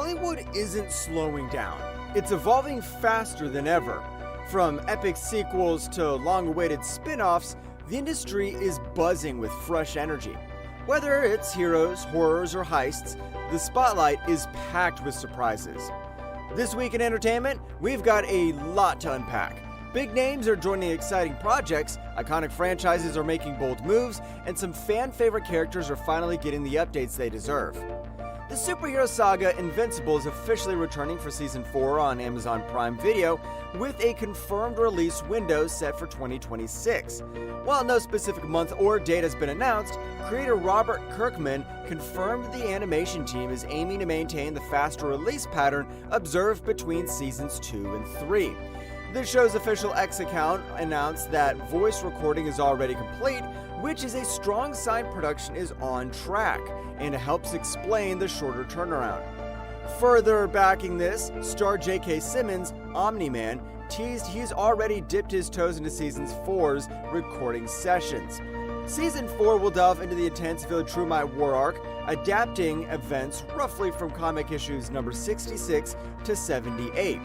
Hollywood isn't slowing down. It's evolving faster than ever. From epic sequels to long-awaited spin-offs, the industry is buzzing with fresh energy. Whether it's heroes, horrors, or heists, the spotlight is packed with surprises. This week in entertainment, we've got a lot to unpack. Big names are joining exciting projects, iconic franchises are making bold moves, and some fan-favorite characters are finally getting the updates they deserve. The superhero saga Invincible is officially returning for Season 4 on Amazon Prime Video, with a confirmed release window set for 2026. While no specific month or date has been announced, creator Robert Kirkman confirmed the animation team is aiming to maintain the faster release pattern observed between Seasons 2 and 3. The show's official X account announced that voice recording is already complete, which is a strong sign production is on track, and helps explain the shorter turnaround. Further backing this, star J.K. Simmons, Omni-Man, teased he's already dipped his toes into Season 4's recording sessions. Season 4 will delve into the intense Viltrumite war arc, adapting events roughly from comic issues number 66 to 78.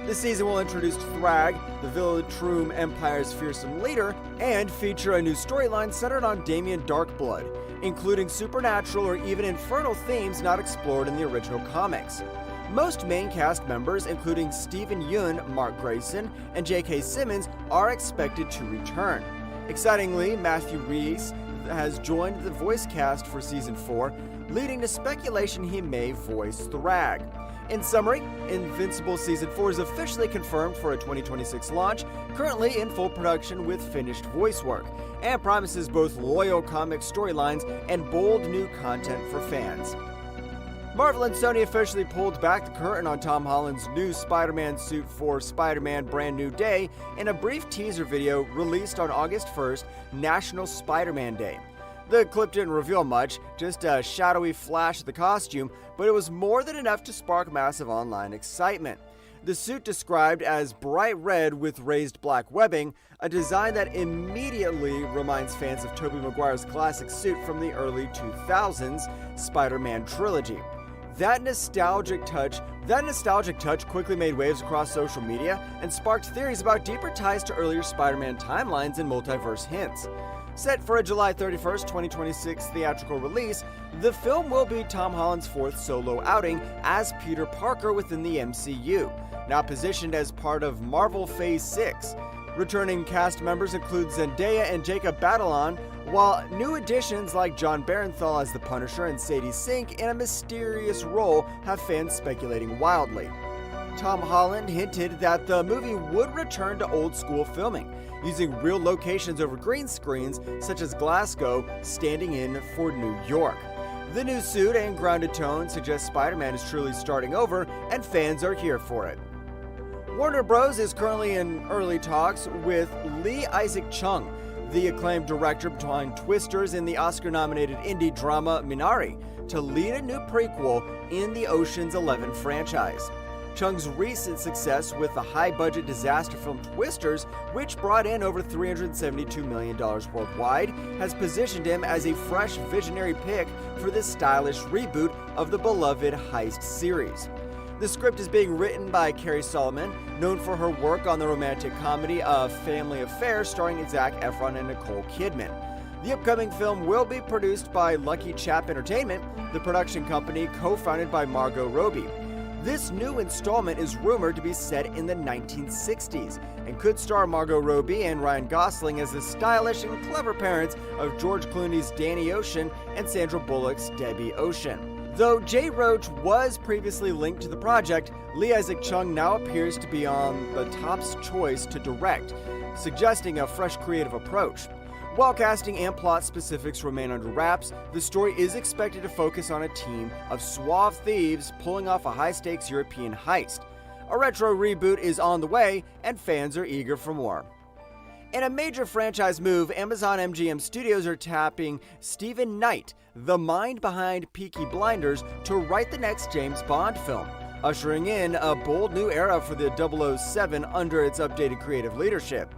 This season will introduce Thrag, the Viltrum Empire's fearsome leader, and feature a new storyline centered on Damien Darkblood, including supernatural or even infernal themes not explored in the original comics. Most main cast members, including Stephen Yeun, Mark Grayson, and J.K. Simmons, are expected to return. Excitingly, Matthew Rhys has joined the voice cast for Season 4, leading to speculation he may voice Thrag. In summary, Invincible Season 4 is officially confirmed for a 2026 launch, currently in full production with finished voice work, and promises both loyal comic storylines and bold new content for fans. Marvel and Sony officially pulled back the curtain on Tom Holland's new Spider-Man suit for Spider-Man Brand New Day in a brief teaser video released on August 1st, National Spider-Man Day. The clip didn't reveal much, just a shadowy flash of the costume, but it was more than enough to spark massive online excitement. The suit described as bright red with raised black webbing, a design that immediately reminds fans of Tobey Maguire's classic suit from the early 2000s Spider-Man trilogy. That nostalgic touch quickly made waves across social media and sparked theories about deeper ties to earlier Spider-Man timelines and multiverse hints. Set for a July 31st, 2026 theatrical release, the film will be Tom Holland's fourth solo outing as Peter Parker within the MCU, now positioned as part of Marvel Phase 6. Returning cast members include Zendaya and Jacob Batalon, while new additions like John Barenthal as the Punisher and Sadie Sink in a mysterious role have fans speculating wildly. Tom Holland hinted that the movie would return to old-school filming, using real locations over green screens, such as Glasgow, standing in for New York. The new suit and grounded tone suggest Spider-Man is truly starting over, and fans are here for it. Warner Bros. Is currently in early talks with Lee Isaac Chung, the acclaimed director behind Twisters and the Oscar-nominated indie drama Minari, to lead a new prequel in the Ocean's 11 franchise. Chung's recent success with the high-budget disaster film Twisters, which brought in over $372 million worldwide, has positioned him as a fresh visionary pick for this stylish reboot of the beloved heist series. The script is being written by Carrie Solomon, known for her work on the romantic comedy of Family Affair starring Zac Efron and Nicole Kidman. The upcoming film will be produced by Lucky Chap Entertainment, the production company co-founded by Margot Robbie. This new installment is rumored to be set in the 1960s and could star Margot Robbie and Ryan Gosling as the stylish and clever parents of George Clooney's Danny Ocean and Sandra Bullock's Debbie Ocean. Though Jay Roach was previously linked to the project, Lee Isaac Chung now appears to be on the top's choice to direct, suggesting a fresh creative approach. While casting and plot specifics remain under wraps, the story is expected to focus on a team of suave thieves pulling off a high-stakes European heist. A retro reboot is on the way, and fans are eager for more. In a major franchise move, Amazon MGM Studios are tapping Stephen Knight, the mind behind Peaky Blinders, to write the next James Bond film, ushering in a bold new era for the 007 under its updated creative leadership.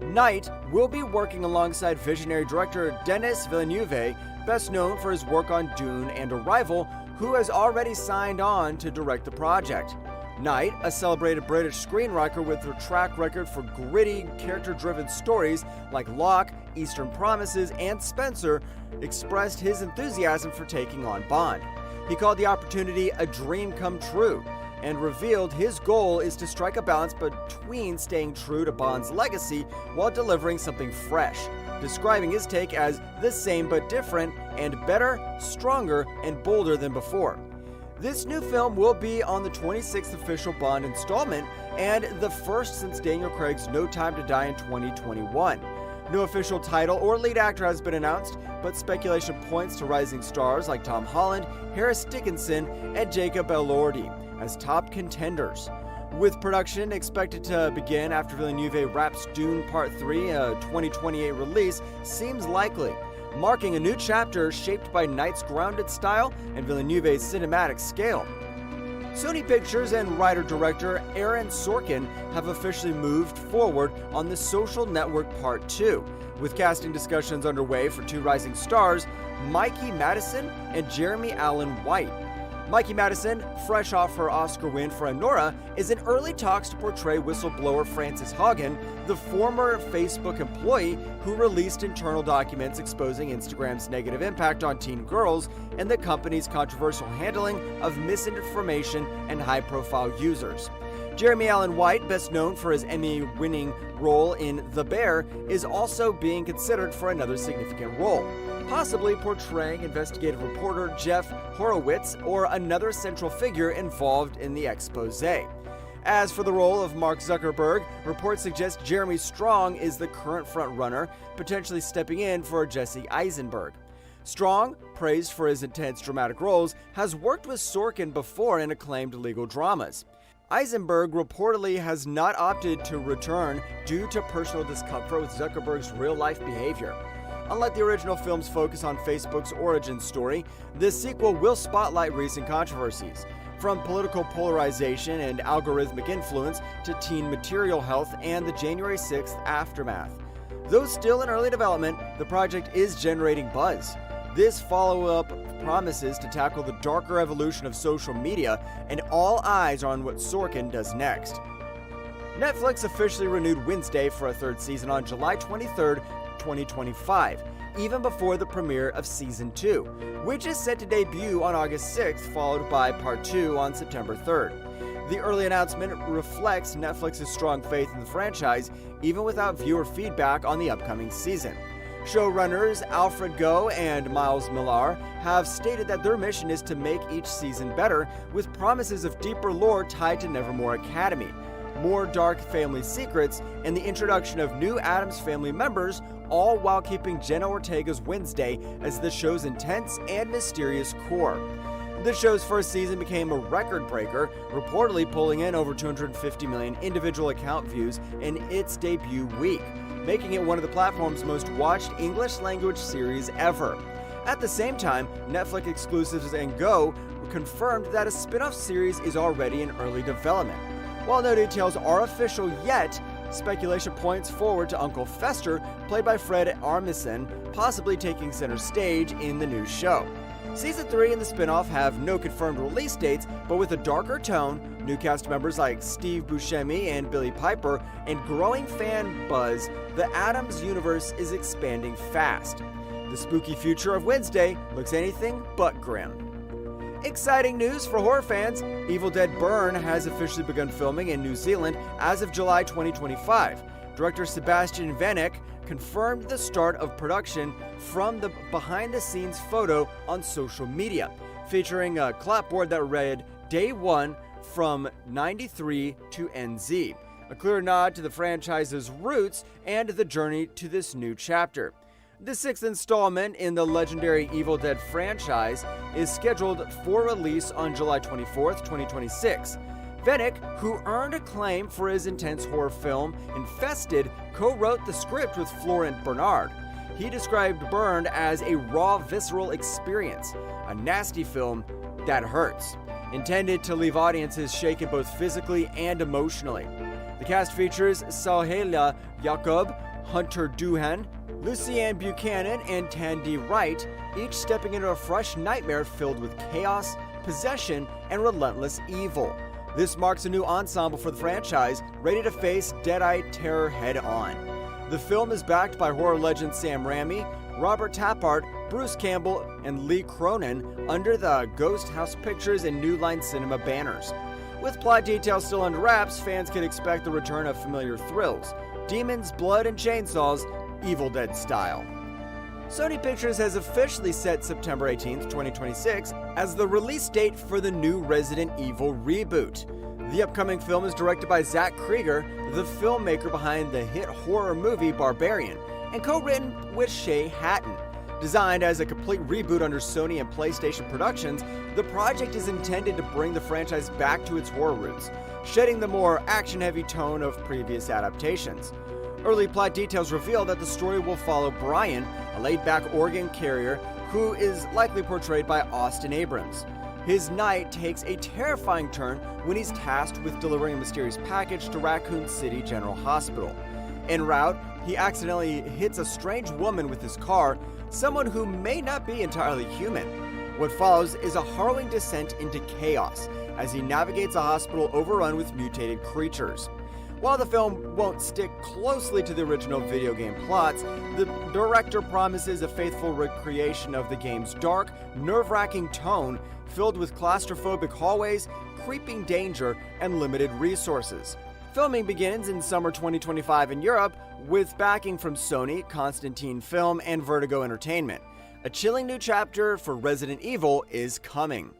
Knight will be working alongside visionary director Denis Villeneuve, best known for his work on Dune and Arrival, who has already signed on to direct the project. Knight, a celebrated British screenwriter with a track record for gritty, character-driven stories like Locke, Eastern Promises, and Spencer, expressed his enthusiasm for taking on Bond. He called the opportunity a dream come true, and revealed his goal is to strike a balance between staying true to Bond's legacy while delivering something fresh, describing his take as the same but different, and better, stronger, and bolder than before. This new film will be on the 26th official Bond installment, and the first since Daniel Craig's No Time to Die in 2021. No official title or lead actor has been announced, but speculation points to rising stars like Tom Holland, Harris Dickinson, and Jacob Elordi as top contenders. With production expected to begin after Villeneuve wraps Dune Part 3, a 2028 release seems likely, marking a new chapter shaped by Knight's grounded style and Villeneuve's cinematic scale. Sony Pictures and writer-director Aaron Sorkin have officially moved forward on The Social Network Part 2, with casting discussions underway for two rising stars, Mikey Madison and Jeremy Allen White. Mikey Madison, fresh off her Oscar win for Anora, is in early talks to portray whistleblower Frances Haugen, the former Facebook employee who released internal documents exposing Instagram's negative impact on teen girls and the company's controversial handling of misinformation and high-profile users. Jeremy Allen White, best known for his Emmy-winning role in The Bear, is also being considered for another significant role, possibly portraying investigative reporter Jeff Horowitz or another central figure involved in the expose. As for the role of Mark Zuckerberg, reports suggest Jeremy Strong is the current frontrunner, potentially stepping in for Jesse Eisenberg. Strong, praised for his intense dramatic roles, has worked with Sorkin before in acclaimed legal dramas. Eisenberg reportedly has not opted to return due to personal discomfort with Zuckerberg's real-life behavior. Unlike the original film's focus on Facebook's origin story, this sequel will spotlight recent controversies, from political polarization and algorithmic influence to teen material health and the January 6th aftermath. Though still in early development, the project is generating buzz. This follow-up promises to tackle the darker evolution of social media, and all eyes are on what Sorkin does next. Netflix officially renewed Wednesday for a third season on July 23, 2025, even before the premiere of Season 2, which is set to debut on August 6th, followed by Part 2 on September 3rd. The early announcement reflects Netflix's strong faith in the franchise, even without viewer feedback on the upcoming season. Showrunners Alfred Goh and Miles Millar have stated that their mission is to make each season better, with promises of deeper lore tied to Nevermore Academy, more dark family secrets, and the introduction of new Addams Family members, all while keeping Jenna Ortega's Wednesday as the show's intense and mysterious core. The show's first season became a record breaker, reportedly pulling in over 250 million individual account views in its debut week, making it one of the platform's most watched English-language series ever. At the same time, Netflix exclusives and Go confirmed that a spin-off series is already in early development. While no details are official yet, speculation points forward to Uncle Fester, played by Fred Armisen, possibly taking center stage in the new show. Season 3 and the spin-off have no confirmed release dates, but with a darker tone, new cast members like Steve Buscemi and Billy Piper, and growing fan buzz, the Addams universe is expanding fast. The spooky future of Wednesday looks anything but grim. Exciting news for horror fans! Evil Dead Burn has officially begun filming in New Zealand as of July 2025. Director Sebastian Vanek confirmed the start of production from the behind-the-scenes photo on social media, featuring a clapboard that read, Day 1 from 93 to NZ, a clear nod to the franchise's roots and the journey to this new chapter. The sixth installment in the legendary Evil Dead franchise is scheduled for release on July 24th, 2026. Vanek, who earned acclaim for his intense horror film Infested, co-wrote the script with Florent Bernard. He described Burned as a raw, visceral experience, a nasty film that hurts, intended to leave audiences shaken both physically and emotionally. The cast features Sahelia Jacob, Hunter Doohan, Lucianne Buchanan, and Tandy Wright, each stepping into a fresh nightmare filled with chaos, possession, and relentless evil. This marks a new ensemble for the franchise, ready to face dead-eyed terror head-on. The film is backed by horror legends Sam Raimi, Robert Tappert, Bruce Campbell, and Lee Cronin under the Ghost House Pictures and New Line Cinema banners. With plot details still under wraps, fans can expect the return of familiar thrills: demons, blood, and chainsaws, Evil Dead style. Sony Pictures has officially set September 18, 2026 as the release date for the new Resident Evil reboot. The upcoming film is directed by Zach Krieger, the filmmaker behind the hit horror movie Barbarian, and co-written with Shay Hatton. Designed as a complete reboot under Sony and PlayStation Productions, the project is intended to bring the franchise back to its horror roots, shedding the more action-heavy tone of previous adaptations. Early plot details reveal that the story will follow Brian, a laid-back Oregon carrier who is likely portrayed by Austin Abrams. His night takes a terrifying turn when he's tasked with delivering a mysterious package to Raccoon City General Hospital. En route, he accidentally hits a strange woman with his car, someone who may not be entirely human. What follows is a harrowing descent into chaos as he navigates a hospital overrun with mutated creatures. While the film won't stick closely to the original video game plots, the director promises a faithful recreation of the game's dark, nerve-wracking tone, filled with claustrophobic hallways, creeping danger, and limited resources. Filming begins in summer 2025 in Europe, with backing from Sony, Constantine Film, and Vertigo Entertainment. A chilling new chapter for Resident Evil is coming.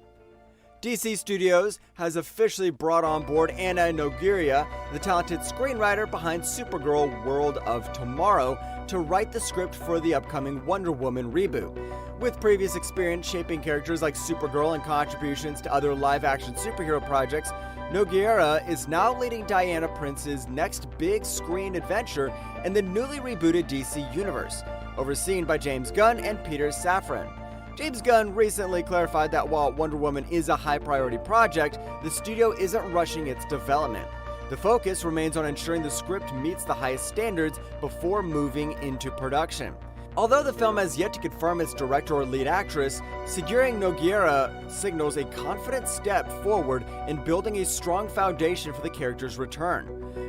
DC Studios has officially brought on board Anna Nogueira, the talented screenwriter behind Supergirl World of Tomorrow, to write the script for the upcoming Wonder Woman reboot. With previous experience shaping characters like Supergirl and contributions to other live-action superhero projects, Nogueira is now leading Diana Prince's next big screen adventure in the newly rebooted DC Universe, overseen by James Gunn and Peter Safran. James Gunn recently clarified that while Wonder Woman is a high-priority project, the studio isn't rushing its development. The focus remains on ensuring the script meets the highest standards before moving into production. Although the film has yet to confirm its director or lead actress, securing Nogueira signals a confident step forward in building a strong foundation for the character's return.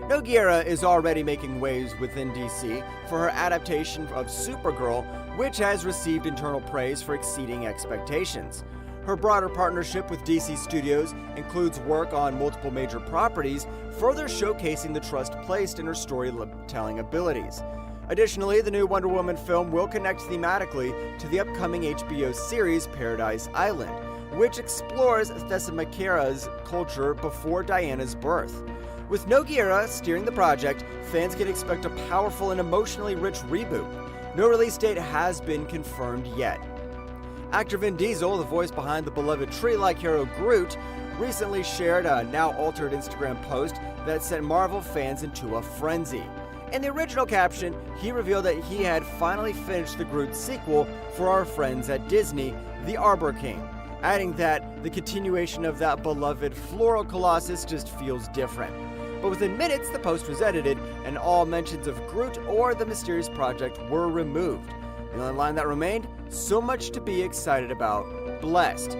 Nogueira is already making waves within DC for her adaptation of Supergirl, which has received internal praise for exceeding expectations. Her broader partnership with DC Studios includes work on multiple major properties, further showcasing the trust placed in her storytelling abilities. Additionally, the new Wonder Woman film will connect thematically to the upcoming HBO series Paradise Island, which explores Thessalonicara's culture before Diana's birth. With Nogueira steering the project, fans can expect a powerful and emotionally rich reboot. No release date has been confirmed yet. Actor Vin Diesel, the voice behind the beloved tree-like hero Groot, recently shared a now-altered Instagram post that sent Marvel fans into a frenzy. In the original caption, he revealed that he had finally finished the Groot sequel for our friends at Disney, The Arbor King, adding that the continuation of that beloved floral colossus just feels different. But within minutes, the post was edited, and all mentions of Groot or the mysterious project were removed. The only line that remained: so much to be excited about. Blessed.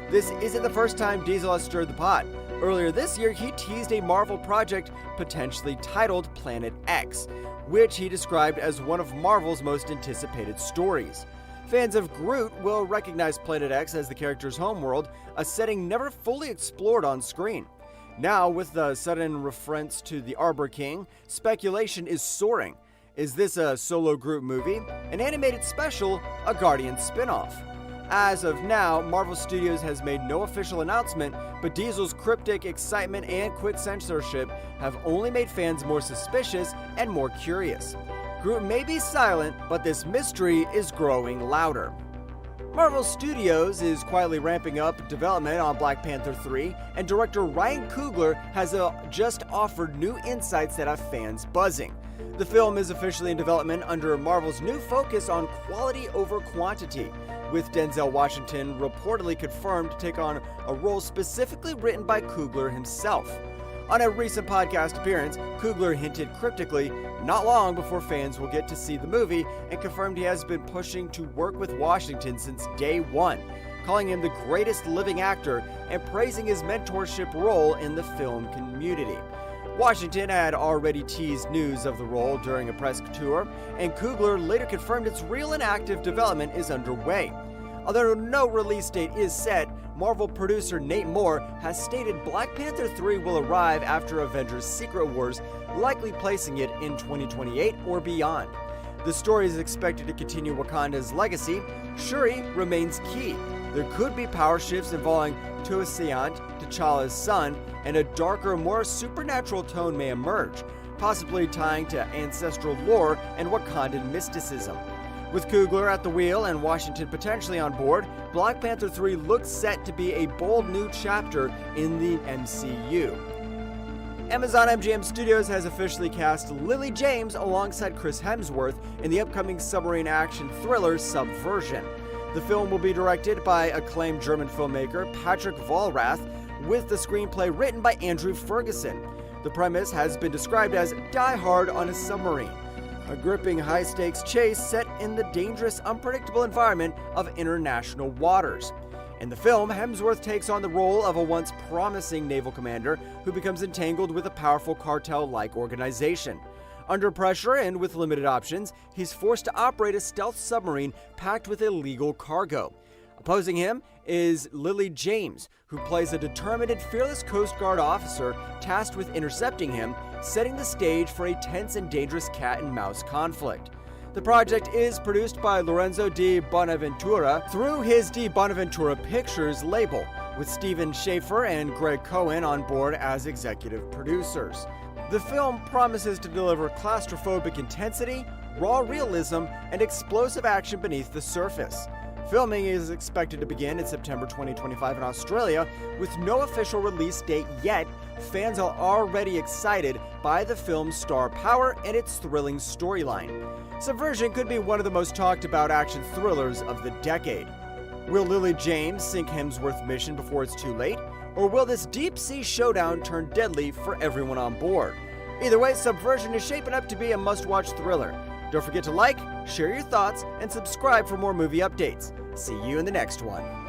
This isn't the first time Diesel has stirred the pot. Earlier this year, he teased a Marvel project potentially titled Planet X, which he described as one of Marvel's most anticipated stories. Fans of Groot will recognize Planet X as the character's homeworld, a setting never fully explored on screen. Now, with the sudden reference to the Arbor King, speculation is soaring. Is this a solo Groot movie, an animated special, a Guardians spin-off? As of now, Marvel Studios has made no official announcement, but Diesel's cryptic excitement and quick censorship have only made fans more suspicious and more curious. Groot may be silent, but this mystery is growing louder. Marvel Studios is quietly ramping up development on Black Panther 3, and director Ryan Coogler has just offered new insights that have fans buzzing. The film is officially in development under Marvel's new focus on quality over quantity, with Denzel Washington reportedly confirmed to take on a role specifically written by Coogler himself. On a recent podcast appearance, Coogler hinted cryptically, not long before fans will get to see the movie, and confirmed he has been pushing to work with Washington since day one. calling him the greatest living actor and praising his mentorship role in the film community. Washington had already teased news of the role during a press tour, and Coogler later confirmed its real and active development is underway. Although no release date is set, Marvel producer Nate Moore has stated Black Panther 3 will arrive after Avengers Secret Wars, likely placing it in 2028 or beyond. The story is expected to continue Wakanda's legacy. Shuri remains key. There could be power shifts involving Toussaint, T'Challa's son, and a darker, more supernatural tone may emerge, possibly tying to ancestral lore and Wakandan mysticism. With Coogler at the wheel and Washington potentially on board, Black Panther 3 looks set to be a bold new chapter in the MCU. Amazon MGM Studios has officially cast Lily James alongside Chris Hemsworth in the upcoming submarine action thriller Subversion. The film will be directed by acclaimed German filmmaker Patrick Vollrath, with the screenplay written by Andrew Ferguson. The premise has been described as Die Hard on a submarine, a gripping high-stakes chase set in the dangerous, unpredictable environment of international waters. In the film, Hemsworth takes on the role of a once promising naval commander who becomes entangled with a powerful cartel-like organization. Under pressure and with limited options, he's forced to operate a stealth submarine packed with illegal cargo. Opposing him is Lily James, who plays a determined and fearless Coast Guard officer tasked with intercepting him, setting the stage for a tense and dangerous cat-and-mouse conflict. The project is produced by Lorenzo di Bonaventura through his Di Bonaventura Pictures label, with Stephen Schaefer and Greg Cohen on board as executive producers. The film promises to deliver claustrophobic intensity, raw realism, and explosive action beneath the surface. Filming is expected to begin in September 2025 in Australia, with no official release date yet. Fans are already excited by the film's star power and its thrilling storyline. Subversion could be one of the most talked about action thrillers of the decade. Will Lily James sink Hemsworth's mission before it's too late? Or will this deep-sea showdown turn deadly for everyone on board? Either way, Subversion is shaping up to be a must-watch thriller. Don't forget to like, share your thoughts, and subscribe for more movie updates. See you in the next one.